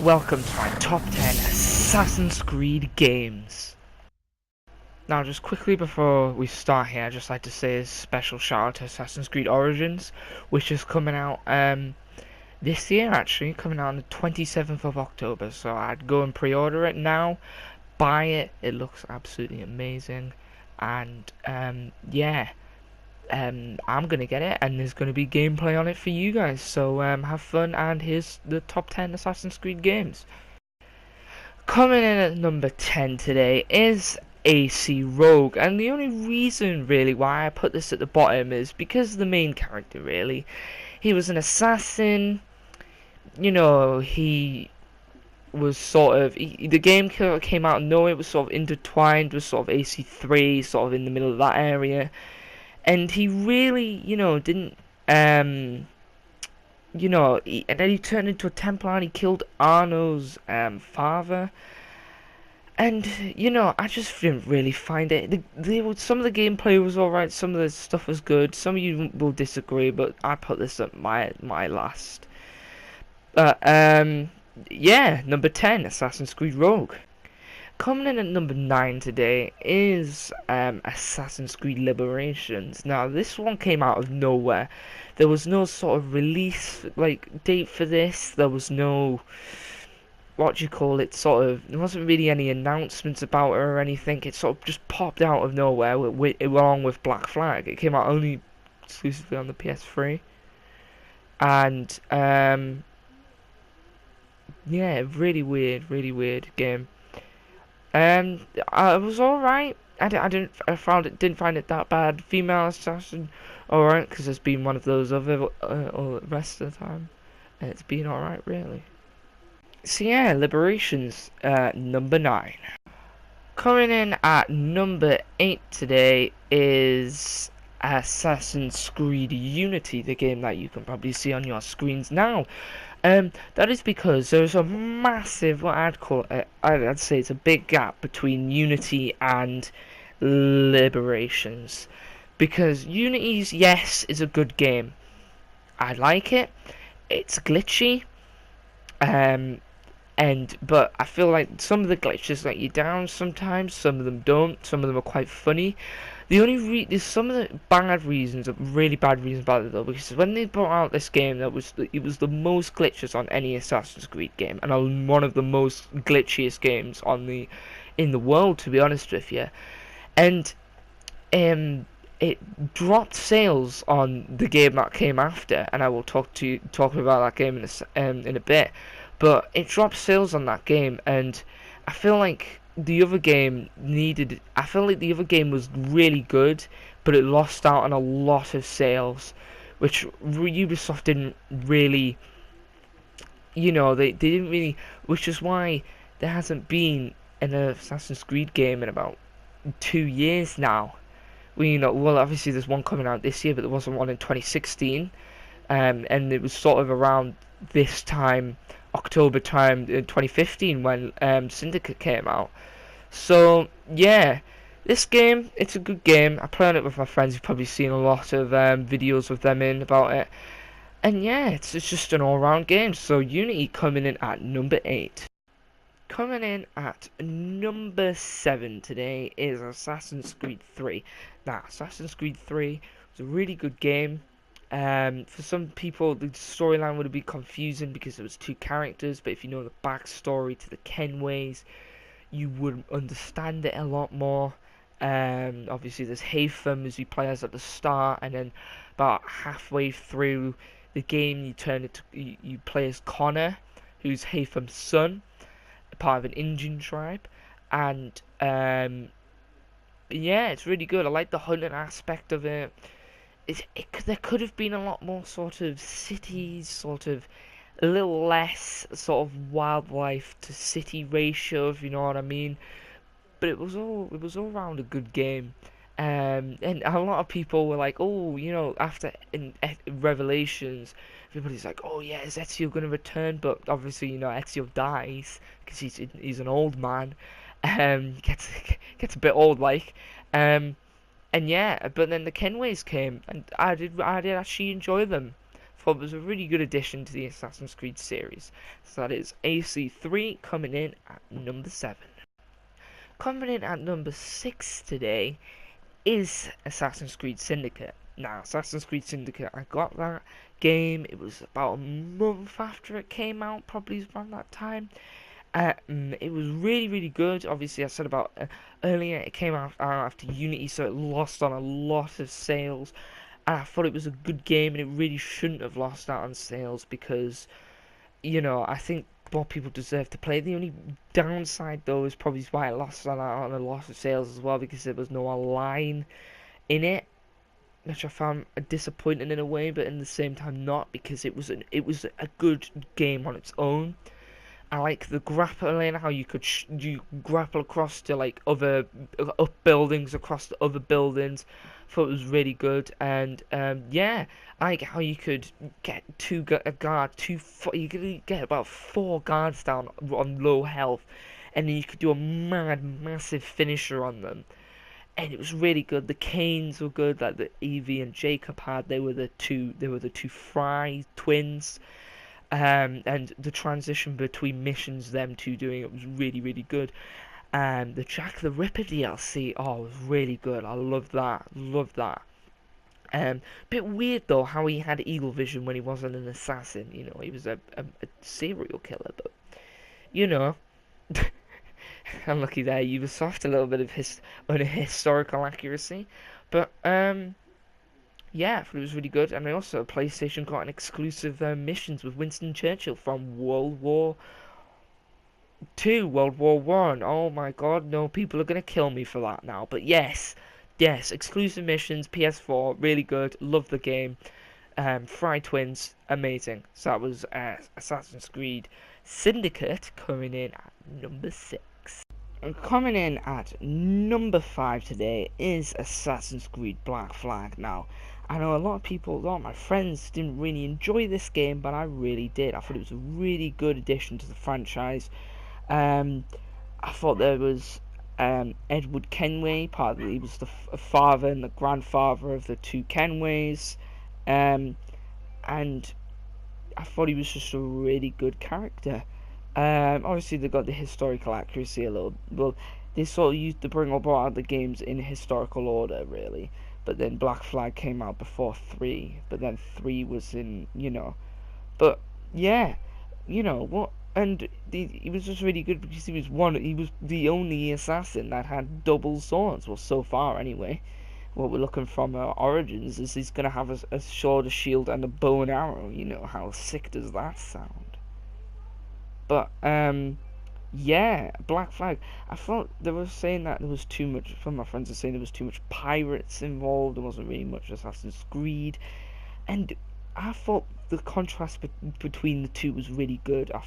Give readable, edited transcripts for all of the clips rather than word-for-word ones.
Welcome to my top 10 Assassin's Creed games. Now, just quickly before we start here, I'd just like to say a special shout out to Assassin's Creed Origins, which is coming out this year actually, coming out on the 27th of October. So I'd go and pre-order it now, buy it. It looks absolutely amazing, and yeah. I'm gonna get it, and there's gonna be gameplay on it for you guys. So have fun, and here's the top 10 Assassin's Creed games. Coming in at number 10 today is AC Rogue, and the only reason really why I put this at the bottom is because of the main character. Really, he was an assassin. He was the game came out of nowhere. It was sort of intertwined with sort of AC3, sort of in the middle of that area, and he really, didn't. And then he turned into a Templar and he killed Arno's father. And I just didn't really find it. Some of the gameplay was alright, some of the stuff was good. Some of you will disagree, but I put this at my last. But yeah, number 10, Assassin's Creed Rogue. Coming in at number 9 today is Assassin's Creed Liberations. Now, this one came out of nowhere. There was no sort of release date for this. There was no, what do you call it, there wasn't really any announcements about it or anything. It sort of just popped out of nowhere along with Black Flag. It came out only exclusively on the PS3. And yeah, really weird game. I was alright. Didn't find it that bad. Female assassin, alright, because it's been one of those other all the rest of the time, and it's been alright really. So yeah, Liberations, number 9. Coming in at number 8 today is Assassin's Creed Unity, the game that you can probably see on your screens now. That is because there's a massive, what I'd call it, I'd say it's a big gap between Unity and Liberations. Because Unity's, yes, is a good game. I like it. It's glitchy. But I feel like some of the glitches let you down sometimes, some of them don't, some of them are quite funny. There's some of the bad reasons, really bad reasons about it though, because when they brought out this game, it was the most glitches on any Assassin's Creed game, and one of the most glitchiest games in the world, to be honest with you. And it dropped sales on the game that came after, and I will talk about that game in a bit. But it dropped sales on that game, and I feel like the other game was really good, but it lost out on a lot of sales, which Ubisoft didn't really, they didn't really, which is why there hasn't been an Assassin's Creed game in about 2 years now. Well, obviously there's one coming out this year, but there wasn't one in 2016, and it was sort of around this time, October time in 2015, when Syndicate came out. So yeah, this game, it's a good game. I play on it with my friends. You've probably seen a lot of videos with them about it, and yeah, it's just an all-round game. So Unity coming in at number 8. Coming in at number 7 today is Assassin's Creed 3. Now, Assassin's Creed 3 was a really good game. For some people, the storyline would have been confusing because there was 2 characters, but if you know the backstory to the Kenways, you would understand it a lot more. Obviously, there's Haytham, as you play as at the start, and then about halfway through the game, you play as Connor, who's Haytham's son, part of an Indian tribe, and yeah, it's really good. I like the hunting aspect of it. There could have been a lot more sort of cities, sort of a little less sort of wildlife to city ratio, if you know what I mean. But it was all around a good game. And a lot of people were like, oh, after in Revelations, everybody's like, oh yeah, is Ezio going to return? But obviously, Ezio dies because he's an old man. Gets a bit old like. And yeah, but then the Kenways came, and I did actually enjoy them. thought it was a really good addition to the Assassin's Creed series. So that is AC3 coming in at number 7. Coming in at number 6 today is Assassin's Creed Syndicate. Now, Assassin's Creed Syndicate, I got that game, it was about a month after it came out, probably around that time. It was really good. Obviously, I said about earlier, it came out after Unity, so it lost on a lot of sales. And I thought it was a good game, and it really shouldn't have lost out on sales because, I think more people deserve to play. The only downside, though, is probably why it lost out on a lot of sales as well, because there was no online in it, which I found disappointing in a way, but in the same time not, because it was a good game on its own. I like the grappling, how you could you grapple across to like other up buildings, across the other buildings. Thought it was really good, and yeah, I like how you could get you could get about 4 guards down on low health, and then you could do a massive finisher on them, and it was really good. The Canes were good, like the Evie and Jacob had. They were the two Fry twins. And the transition between missions, them two doing it, was really good. And the Jack the Ripper DLC, oh, it was really good. I love that. Bit weird though how he had eagle vision when he wasn't an assassin. He was a serial killer, but you know, unlucky there. You were soft a little bit of historical accuracy, but yeah, I thought it was really good, and also PlayStation got an exclusive missions with Winston Churchill from World War Two, World War One. Oh my God, no, people are gonna kill me for that now. But yes, exclusive missions, PS4, really good. Love the game. Fry Twins, amazing. So that was Assassin's Creed Syndicate coming in at number 6. And coming in at number 5 today is Assassin's Creed Black Flag. Now, I know a lot of my friends didn't really enjoy this game, but I really did. I thought it was a really good addition to the franchise. I thought there was Edward Kenway, he was the father and the grandfather of the two Kenways, and I thought he was just a really good character. Obviously, they got the historical accuracy a little. Well, they sort of used to bring up all the games in historical order, really. But then Black Flag came out before 3. But then 3 was in, But yeah, what? And he was just really good because he was the only assassin that had double swords. Well, so far anyway. What we're looking from Origins is he's gonna have a sword, a shield, and a bow and arrow. How sick does that sound? But yeah, Black Flag. I thought they were saying that there was too much. Some of my friends are saying there was too much pirates involved. There wasn't really much Assassin's Creed, and I thought the contrast between the two was really good. I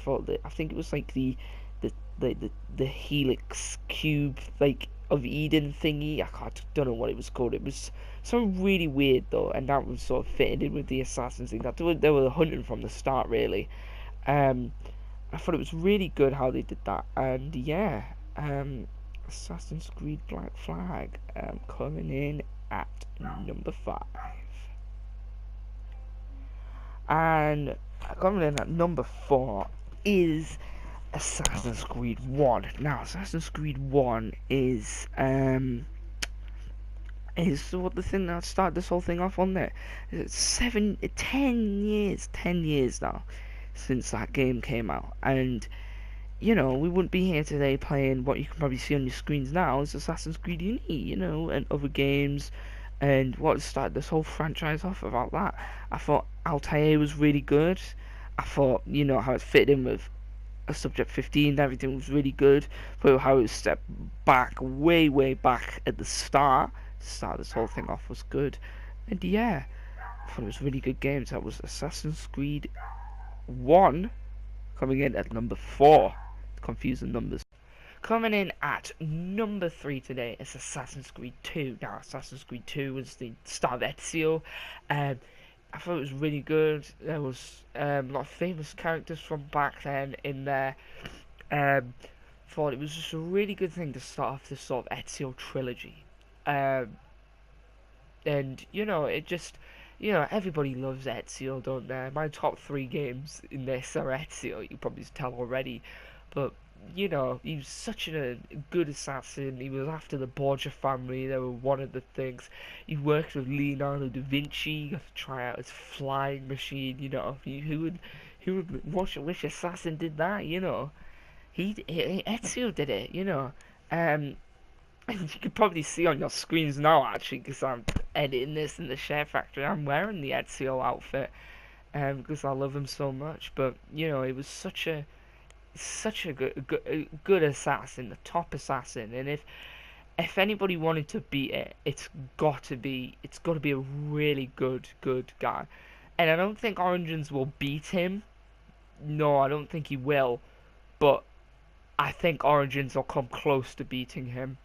think it was like the Helix cube, like, of Eden thingy. Don't know what it was called. It was something really weird though, and that was sort of fitted in with the assassins thing. That they were hunting from the start, really. I thought it was really good how they did that, and yeah, Assassin's Creed Black Flag coming in at number 5. And coming in at number 4 is Assassin's Creed 1. Now, Assassin's Creed 1 is what the thing that started this whole thing off on there. It's 10 years now since that game came out, and we wouldn't be here today playing what you can probably see on your screens now is Assassin's Creed Unity, and other games, and what started this whole franchise off about that. I thought Altair was really good. I thought, how it fit in with a Subject 15, everything was really good. But how it stepped back, way back at the start to start this whole thing off was good. And yeah, I thought it was really good games. That was Assassin's Creed 1 coming in at number 4. Confusing numbers. Coming in at number 3 today is Assassin's Creed 2. Now, Assassin's Creed 2 was the start of Ezio. I thought it was really good. There was a lot of famous characters from back then in there. Thought it was just a really good thing to start off this sort of Ezio trilogy. And it just You know, everybody loves Ezio, don't they? My top three games in this are Ezio. You probably tell already, but you know, he was such a good assassin. He was after the Borgia family. They were one of the things. He worked with Leonardo da Vinci. Got to try out his flying machine. You know, which assassin did that? You know, Ezio did it. You know, um, and you can probably see on your screens now actually because I'm editing this in the Share Factory. I'm wearing the Ezio outfit because I love him so much. But you know, it was such a good assassin, the top assassin. And if anybody wanted to beat it, it's got to be a really good guy. And I don't think Origins will beat him. No, I don't think he will. But I think Origins will come close to beating him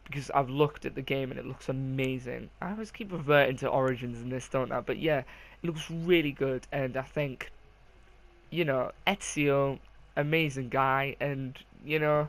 because I've looked at the game and it looks amazing. I always keep reverting to Origins in this, don't I? But yeah, it looks really good, and I think, you know, Ezio, amazing guy, and you can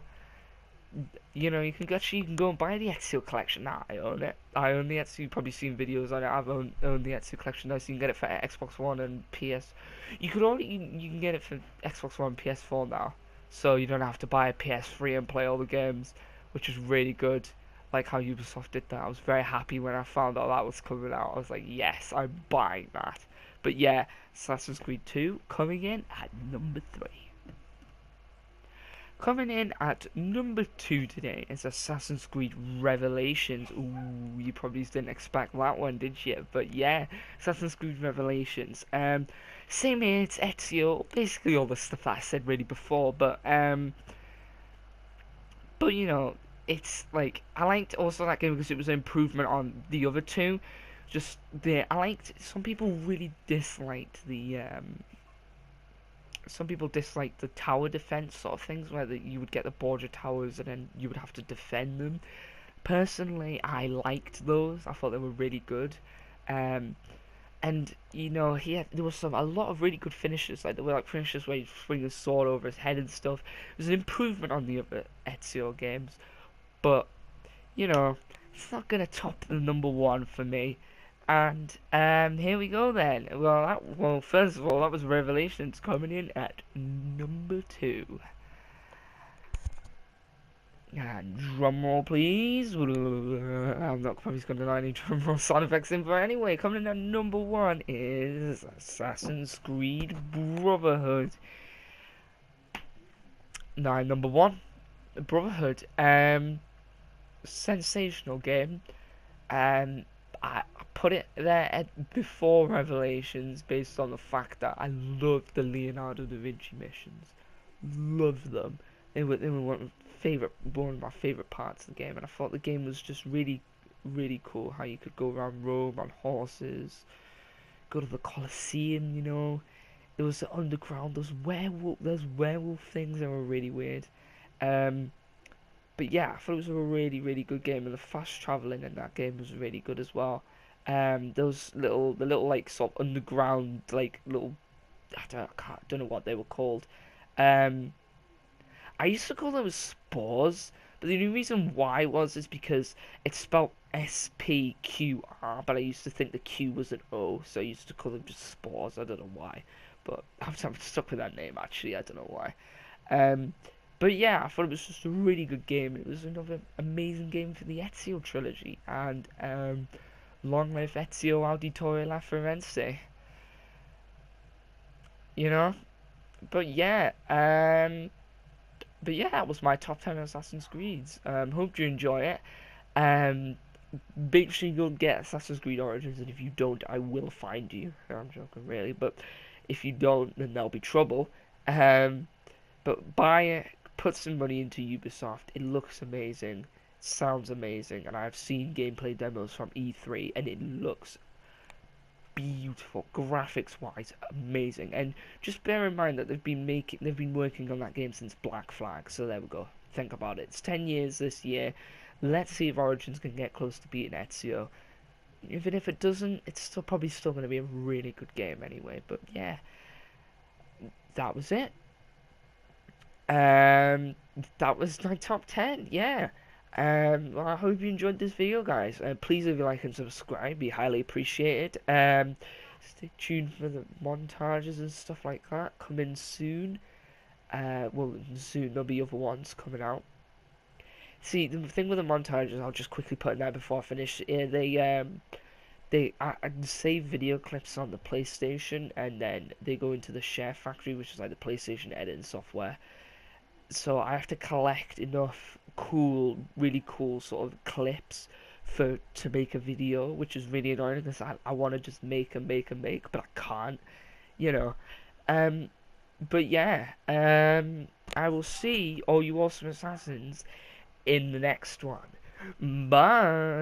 go and buy the Ezio collection. Now I own it. I own the Ezio. You've probably seen videos on it. I've owned the Ezio collection now, so you can get it for Xbox One and PS. You can get it for Xbox One and PS4 now, so you don't have to buy a PS3 and play all the games, which is really good. Like how Ubisoft did that. I was very happy when I found out that was coming out. I was like, yes, I'm buying that. But yeah, Assassin's Creed 2 coming in at number 3. Coming in at number 2 today is Assassin's Creed Revelations. Ooh, you probably didn't expect that one, did you? But yeah, Assassin's Creed Revelations. Same here, it's Ezio. Basically all the stuff that I said really before, but you know, it's like I liked also that game because it was an improvement on the other two. I liked some people really disliked the tower defense sort of things where you would get the Borgia towers and then you would have to defend them. Personally, I liked those. I thought they were really good. Um, and you know, there was a lot of really good finishes. Like there were like finishes where you swing a sword over his head and stuff. It was an improvement on the other Ezio games, but you know, it's not gonna top the number one for me. And here we go then. Well, first of all, that was Revelations coming in at number 2. And drum roll, please. I'm not probably going to line any drum roll sound effects in, but anyway, coming in at number 1 is Assassin's Creed Brotherhood. Now, number 1, Brotherhood. Sensational game. I put it there before Revelations based on the fact that I loved the Leonardo da Vinci missions. Loved them. They were one of my favorite parts of the game, and I thought the game was just really cool. How you could go around Rome on horses, go to the Colosseum. You know, there was the underground. Those werewolf things that were really weird. But yeah, I thought it was a really good game, and the fast traveling in that game was really good as well. The little like sort of underground like little don't know what they were called. Um, I used to call them spores, but the only reason why is because it's spelled SPQR, but I used to think the Q was an O, so I used to call them just spores. I don't know why, but I'm stuck with that name actually. I don't know why. Um, but yeah, I thought it was just a really good game. It was another amazing game for the Ezio trilogy, and long live Ezio Auditore La Firenze. You know, but yeah, that was my top 10 Assassin's Creeds. Hope you enjoy it. Um, Make sure you go get Assassin's Creed Origins, and if you don't, I will find you. I'm joking, really, but if you don't, then there'll be trouble. Um, but buy it, put some money into Ubisoft. It looks amazing, sounds amazing, and I've seen gameplay demos from E3, and it looks beautiful, graphics wise, amazing. And just bear in mind that they've been working on that game since Black Flag. So there we go. Think about it. It's 10 years this year. Let's see if Origins can get close to beating Ezio. Even if it doesn't, it's probably still going to be a really good game anyway. But yeah, that was it. That was my top 10. Yeah. Well, I hope you enjoyed this video, guys. Please leave a like and subscribe, be highly appreciated. Stay tuned for the montages and stuff like that coming soon. Well, soon there'll be other ones coming out. See, the thing with the montages, I'll just quickly put in there before I finish. I save video clips on the PlayStation, and then they go into the Share Factory, which is like the PlayStation editing software. So I have to collect enough really cool sort of clips to make a video, which is really annoying because I want to just make and make and make, but I can't, you know. Um, but yeah, I will see all you awesome assassins in the next one. Bye.